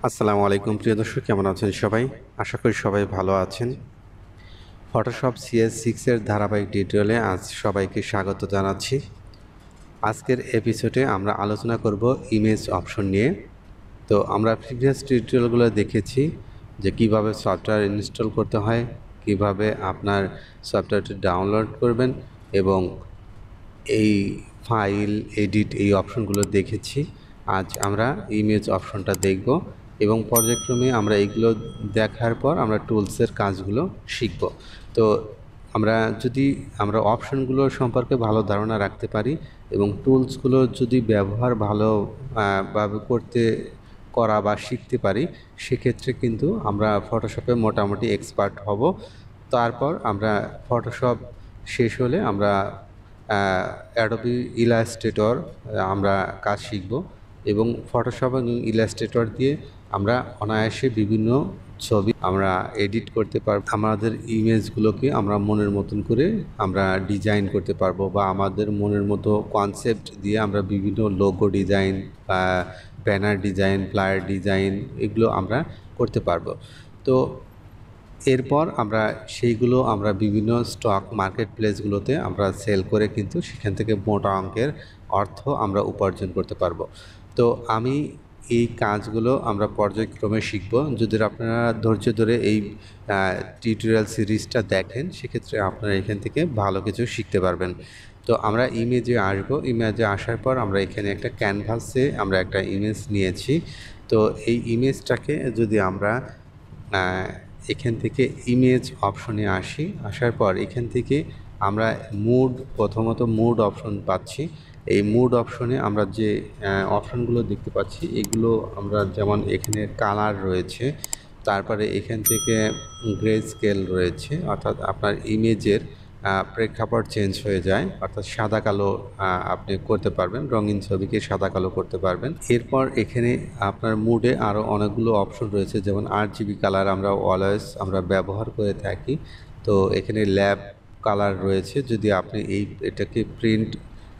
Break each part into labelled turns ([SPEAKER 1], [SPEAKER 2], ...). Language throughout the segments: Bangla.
[SPEAKER 1] আসসালামু আলাইকুম প্রিয় দর্শক, কেমন আছেন সবাই? আশা করি সবাই ভালো আছেন। ফটোশপ CS6 এর ধারাবাহিক টিউটোরিয়ালে আজ সবাইকে স্বাগত জানাচ্ছি। আজকের এপিসোডে আমরা আলোচনা করব ইমেজ অপশন নিয়ে। তো আমরা প্রিভিয়াস টিউটোরিয়ালগুলো দেখেছি যে কিভাবে সফটওয়্যার ইনস্টল করতে হয়, কিভাবে আপনার সফটওয়্যারটি ডাউনলোড করবেন এবং এই ফাইল এডিট এই অপশনগুলো দেখেছি। আজ আমরা ইমেজ অপশনটা দেখব এবং পর্যায়ক্রমে আমরা এইগুলো দেখার পর আমরা টুলসের কাজগুলো শিখব। তো আমরা অপশনগুলো সম্পর্কে ভালো ধারণা রাখতে পারি এবং টুলসগুলো যদি ব্যবহার ভাবে করা বা শিখতে পারি, সেক্ষেত্রে কিন্তু আমরা ফটোশপে মোটামুটি এক্সপার্ট হব। তারপর আমরা ফটোশপ শেষ হলে আমরা অ্যাডোবি ইলাস্ট্রেটর আমরা কাজ শিখব এবং ফটোশপ এবং ইলাস্ট্রেটর দিয়ে আমরা অনায়াসে বিভিন্ন ছবি আমরা এডিট করতে পারবো। আমাদের ইমেজগুলোকে আমরা মনের মতন করে আমরা ডিজাইন করতে পারবো বা আমাদের মনের মতো কনসেপ্ট দিয়ে আমরা বিভিন্ন লোগো ডিজাইন বা ব্যানার ডিজাইন, ফ্লায়ার ডিজাইন এগুলো আমরা করতে পারবো। তো এরপর সেইগুলো আমরা বিভিন্ন স্টক মার্কেট প্লেসগুলোতে আমরা সেল করে কিন্তু সেখান থেকে মোটা অঙ্কের অর্থ আমরা উপার্জন করতে পারবো। তো আমি এই কাজগুলো আমরা পর্যায়ক্রমে শিখব। যদি আপনারা ধৈর্য ধরে এই টিউটোরিয়াল সিরিজটা দেখেন, সেক্ষেত্রে আপনারা এখান থেকে ভালো কিছু শিখতে পারবেন। তো আমরা ইমেজে আসবো। ইমেজে আসার পর আমরা এখানে একটা ক্যানভাসে আমরা একটা ইমেজ নিয়েছি। তো এই ইমেজটাকে যদি আমরা এখান থেকে ইমেজ অপশনে আসার পর এখান থেকে আমরা প্রথমত মুড অপশন পাচ্ছি। এই মুড অপশনে আমরা যে অপশনগুলো দেখতে পাচ্ছি, এগুলো আমরা যেমন এখানে কালার রয়েছে, তারপরে এখান থেকে গ্রে স্কেল রয়েছে, অর্থাৎ আপনার ইমেজের প্রেক্ষাপট চেঞ্জ হয়ে যায়, অর্থাৎ সাদা কালো আপনি করতে পারবেন, রঙিন ছবিকে সাদা কালো করতে পারবেন। এরপর এখানে আপনার মুডে আরও অনেকগুলো অপশন রয়েছে, যেমন RGB কালার আমরা ব্যবহার করে থাকি। তো এখানে ল্যাব কালার রয়েছে, যদি আপনি এটাকে প্রিন্ট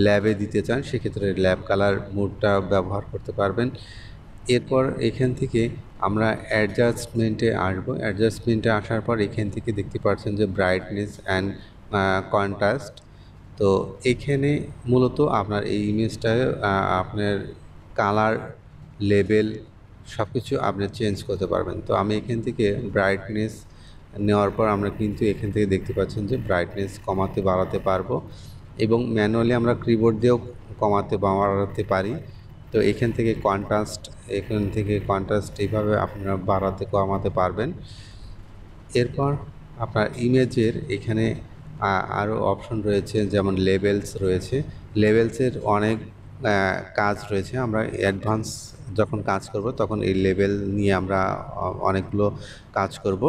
[SPEAKER 1] ল্যাবে দিতে চান সেক্ষেত্রে ল্যাব কালার মুডটা ব্যবহার করতে পারবেন। এরপর এখান থেকে আমরা অ্যাডজাস্টমেন্টে আসবো। অ্যাডজাস্টমেন্টে আসার পর এখান থেকে দেখতে পাচ্ছেন যে ব্রাইটনেস অ্যান্ড কন্ট্রাস্ট। তো এখানে মূলত আপনার এই ইমেজটায় আপনার কালার লেভেল সব কিছু আপনি চেঞ্জ করতে পারবেন। তো আমি এখান থেকে ব্রাইটনেস নেওয়ার পর আমরা কিন্তু এখান থেকে দেখতে পাচ্ছেন যে ব্রাইটনেস কমাতে বাড়াতে পারবো এবং ম্যানুয়ালি আমরা কিবোর্ড দিয়েও কমাতে বাড়াতে পারি। তো এখান থেকে কন্ট্রাস্ট এইভাবে আপনারা বাড়াতে কমাতে পারবেন। এরপর আপনার ইমেজের এখানে আরও অপশন রয়েছে, যেমন লেবেলস রয়েছে। লেবেলসের অনেক কাজ রয়েছে। আমরা অ্যাডভান্স যখন কাজ করব তখন এই লেবেল নিয়ে আমরা অনেকগুলো কাজ করব,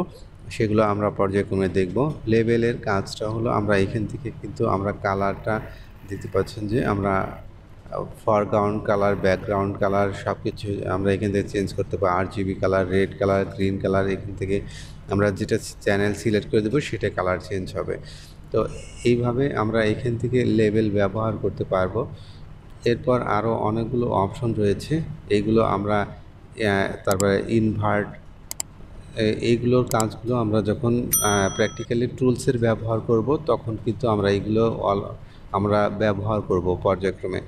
[SPEAKER 1] সেগুলো আমরা পর্যায়ক্রমে দেখব। লেবেলের কাজটা হলো আমরা এখান থেকে কিন্তু আমরা কালারটা দিতে পাচ্ছেন যে আমরা ফরগ্রাউন্ড কালার, ব্যাকগ্রাউন্ড কালার সব কিছু আমরা এখান থেকে চেঞ্জ করতে পারি। RGB colour, red colour, green colour, এখান থেকে আমরা যেটা চ্যানেল সিলেক্ট করে দেবো সেটা কালার চেঞ্জ হবে। তো এইভাবে আমরা এখান থেকে লেবেল ব্যবহার করতে পারবো। এরপর আরও অনেকগুলো অপশন রয়েছে, এইগুলো আমরা তারপরে ইনভার্ট এইগুলোর কাজগুলো আমরা যখন প্র্যাকটিক্যালি টুলসের ব্যবহার করব তখন কিন্তু আমরা ব্যবহার করব পর্যায়ক্রমে।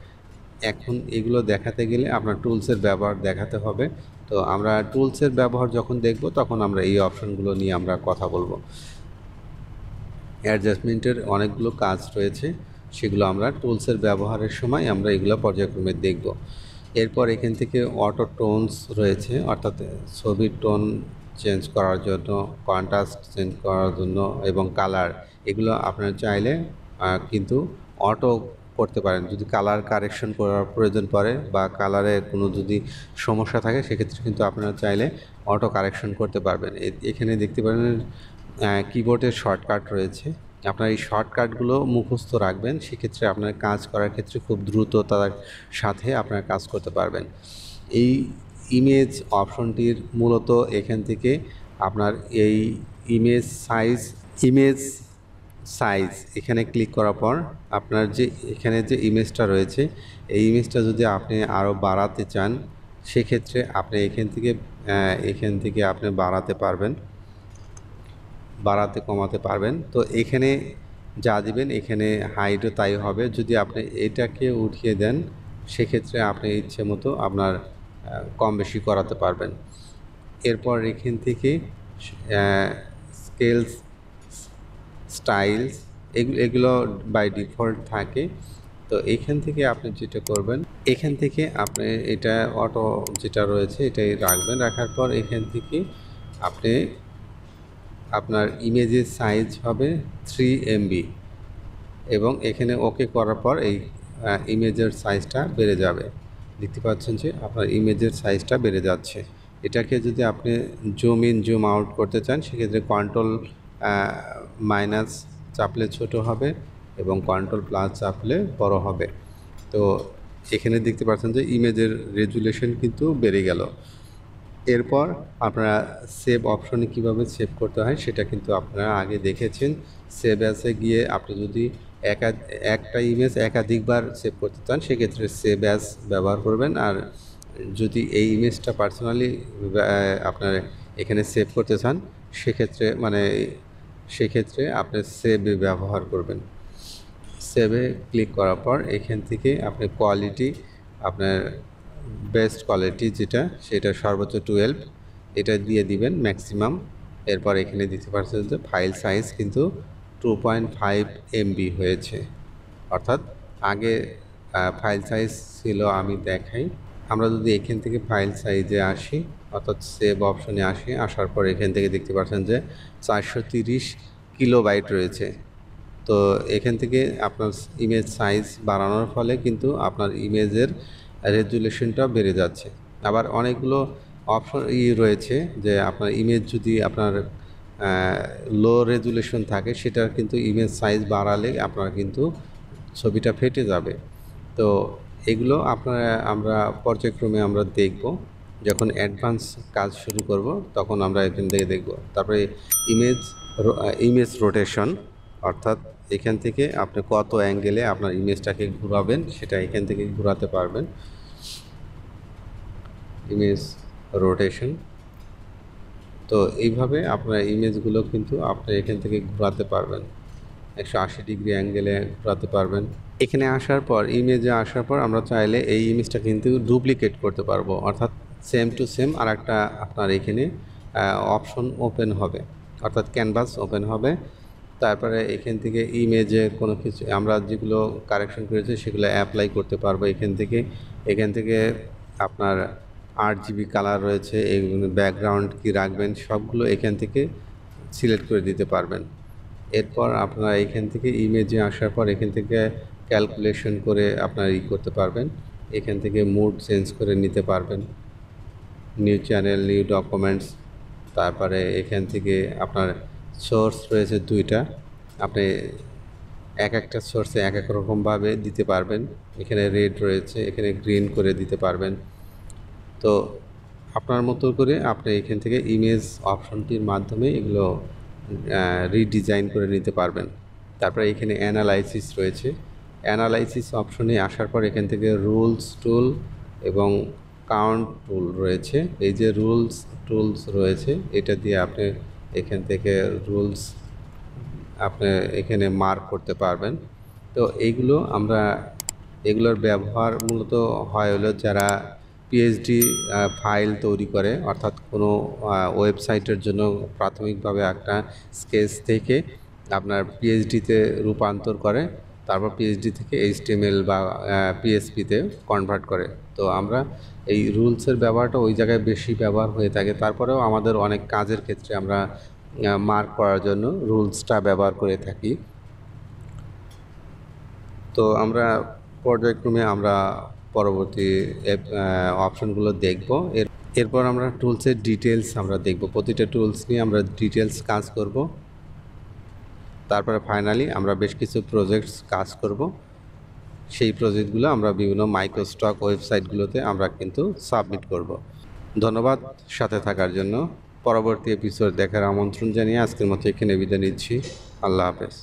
[SPEAKER 1] এখন এগুলো দেখাতে গেলে আপনার টুলসের ব্যবহার দেখাতে হবে। তো আমরা টুলসের ব্যবহার যখন দেখব তখন আমরা এই অপশনগুলো নিয়ে আমরা কথা বলবো। অ্যাডজাস্টমেন্টের অনেকগুলো কাজ রয়েছে, সেগুলো আমরা টুলসের ব্যবহারের সময় আমরা এগুলো পর্যায়ক্রমে দেখব। এরপর এখান থেকে অটো টোনস রয়েছে, অর্থাৎ ছবির টোন চেঞ্জ করার জন্য, কন্ট্রাস্ট চেঞ্জ করার জন্য এবং কালার, এগুলো আপনারা চাইলে কিন্তু অটো করতে পারেন। যদি কালার কারেকশন করার প্রয়োজন পড়ে বা কালারে কোনো যদি সমস্যা থাকে সেক্ষেত্রে কিন্তু আপনারা চাইলে অটো কারেকশন করতে পারবেন। এখানে দেখতে পারেন কিবোর্ডের শর্টকাট রয়েছে। আপনার এই শর্টকাটগুলো মুখস্থ রাখবেন, সেক্ষেত্রে আপনার কাজ করার ক্ষেত্রে খুব দ্রুততার সাথে আপনার কাজ করতে পারবেন। এই ইমেজ অপশনটির মূলত এখান থেকে আপনার এই ইমেজ সাইজ এখানে ক্লিক করার পর আপনার যে এখানে যে ইমেজটা রয়েছে, এই ইমেজটা যদি আপনি আরও বাড়াতে চান সেক্ষেত্রে আপনি এখান থেকে আপনি বাড়াতে পারবেন, বাড়াতে কমাতে পারবেন। তো এখানে যা দিবেন এখানে হাইটও তাই হবে। যদি আপনি এটাকে উঠিয়ে দেন সেক্ষেত্রে আপনি ইচ্ছে মতো আপনার কম বেশি করাতে পারবেন। এরপর এখান থেকে স্কেলস, স্টাইলস এগুলো বাই ডিফল্ট থাকে। তো এখান থেকে আপনি যেটা করবেন, এখান থেকে আপনি এটা অটো যেটা রয়েছে এটাই রাখবেন। রাখার পর এখান থেকে আপনি আপনার ইমেজের সাইজ হবে 3 MB এবং এখানে ওকে করার পর এই ইমেজের সাইজটা বেড়ে যাবে। দেখতে পাচ্ছেন যে আপনার ইমেজের সাইজটা বেড়ে যাচ্ছে। এটাকে যদি আপনি জুম ইন জুম আউট করতে চান সেক্ষেত্রে কন্ট্রোল মাইনাস চাপলে ছোট হবে এবং কন্ট্রোল প্লাস চাপলে বড় হবে। তো এখানে দেখতে পাচ্ছেন যে ইমেজের রেজুলেশন কিন্তু বেড়ে গেল। এরপর আপনারা সেভ অপশনে কিভাবে সেভ করতে হয় সেটা কিন্তু আপনারা আগে দেখেছেন। সেভ অ্যাসে গিয়ে আপনি যদি একটা ইমেজ একাধিকবার সেভ করতে চান সেক্ষেত্রে সেভ অ্যাস ব্যবহার করবেন। আর যদি এই ইমেজটা পার্সোনালি আপনার এখানে সেভ করতে চান সেক্ষেত্রে আপনি সেভে ব্যবহার করবেন। সেভে ক্লিক করার পর এখান থেকে আপনি কোয়ালিটি, আপনার বেস্ট কোয়ালিটি যেটা সেটা সর্বোচ্চ 12 এটা দিয়ে দিবেন ম্যাক্সিমাম। এরপর এখানে দিতে পারছেন যে ফাইল সাইজ কিন্তু 2.5 MB হয়েছে, অর্থাৎ আগে ফাইল সাইজ ছিল আমি দেখাই। আমরা যদি এখান থেকে ফাইল সাইজে আসি অর্থাৎ সেভ অপশনে আসার পর এখান থেকে দেখতে পাচ্ছেন যে 430 কিলোবাইট রয়েছে। তো এখান থেকে আপনার ইমেজ সাইজ বাড়ানোর ফলে কিন্তু আপনার ইমেজের রেজুলেশনটাও বেড়ে যাচ্ছে। আবার অনেকগুলো অপশন রয়েছে যে আপনার ইমেজ যদি আপনার লো রেজুলেশন থাকে সেটার কিন্তু ইমেজ সাইজ বাড়ালে আপনার কিন্তু ছবিটা ফেটে যাবে। তো এগুলো আমরা পর্যায়ক্রমে আমরা দেখব, যখন অ্যাডভান্স কাজ শুরু করব তখন আমরা এখান থেকে দেখব। তারপরে ইমেজ রোটেশন, অর্থাৎ এখান থেকে আপনি কত অ্যাঙ্গেলে আপনার ইমেজটাকে ঘোরাবেন সেটা এখান থেকে ঘোরাতে পারবেন। ইমেজ রোটেশন, তো এইভাবে আপনার ইমেজগুলো কিন্তু আপনি এখান থেকে ঘোরাতে পারবেন, 180 ডিগ্রি অ্যাঙ্গেলে ঘোরাতে পারবেন। এখানে ইমেজে আসার পর আমরা চাইলে এই ইমেজটা কিন্তু ডুপ্লিকেট করতে পারবো, অর্থাৎ সেম টু সেম আর একটা আপনার এখানে অপশন ওপেন হবে, অর্থাৎ ক্যানভাস ওপেন হবে। তারপরে এখান থেকে ইমেজে কোনো কিছু আমরা যেগুলো কারেকশন করেছি সেগুলো অ্যাপ্লাই করতে পারবো এখান থেকে আপনার RGB কালার রয়েছে, এগুলো ব্যাকগ্রাউন্ড কি রাখবেন সবগুলো এখান থেকে সিলেক্ট করে দিতে পারবেন। এরপর আপনারা এখান থেকে ইমেজে আসার পর এখান থেকে ক্যালকুলেশন করে আপনারা করতে পারবেন। এখান থেকে মুড চেঞ্জ করে নিতে পারবেন, নিউ চ্যানেল, নিউ ডকুমেন্টস। তারপরে এখান থেকে আপনার সোর্স রয়েছে 2টা, আপনি একটা সোর্সে এক রকমভাবে দিতে পারবেন। এখানে রেড রয়েছে, এখানে গ্রিন করে দিতে পারবেন। তো আপনার মতো করে আপনি এখান থেকে ইমেজ অপশনটির মাধ্যমে এগুলো রিডিজাইন করে নিতে পারবেন। তারপরে এখানে অ্যানালাইসিস রয়েছে, অ্যানালাইসিস অপশনে আসার পর এখান থেকে রুলস টুল এবং কাউন্ট টুল রয়েছে। এই যে টুলস রয়েছে এটা দিয়ে আপনি এখান থেকে রুলস আপনি এখানে মার্ক করতে পারবেন। তো এগুলোর ব্যবহার মূলত হয় হলো যারা পিএইচডি ফাইল তৈরি করে, অর্থাৎ কোনো ওয়েবসাইটের জন্য প্রাথমিকভাবে একটা স্কেচ থেকে আপনার পিএইচডিতে রূপান্তর করে, তারপর পিএইচডি থেকে HTML বা PHP-তে কনভার্ট করে। তো আমরা এই রুলসের ব্যবহারটা ওই জায়গায় বেশি ব্যবহার হয়ে থাকে। তারপরেও আমাদের অনেক কাজের ক্ষেত্রে আমরা মার্ক করার জন্য রুলসটা ব্যবহার করে থাকি। তো আমরা পর্যায়ক্রমে আমরা পরবর্তী অপশনগুলো দেখব। এরপর আমরা টুলসের ডিটেলস আমরা দেখব, প্রতিটা টুলস নিয়ে আমরা ডিটেলস কাজ করব। তারপরে ফাইনালি আমরা বেশ কিছু প্রজেক্টস কাজ করব, সেই প্রজেক্টগুলো আমরা বিভিন্ন মাইক্রোস্টক ওয়েবসাইটগুলোতে আমরা কিন্তু সাবমিট করব। ধন্যবাদ সাথে থাকার জন্য। পরবর্তী এপিসোড দেখার আমন্ত্রণ জানিয়ে আজকের মতো এখানে বিদায় নিচ্ছি। আল্লাহ হাফেজ।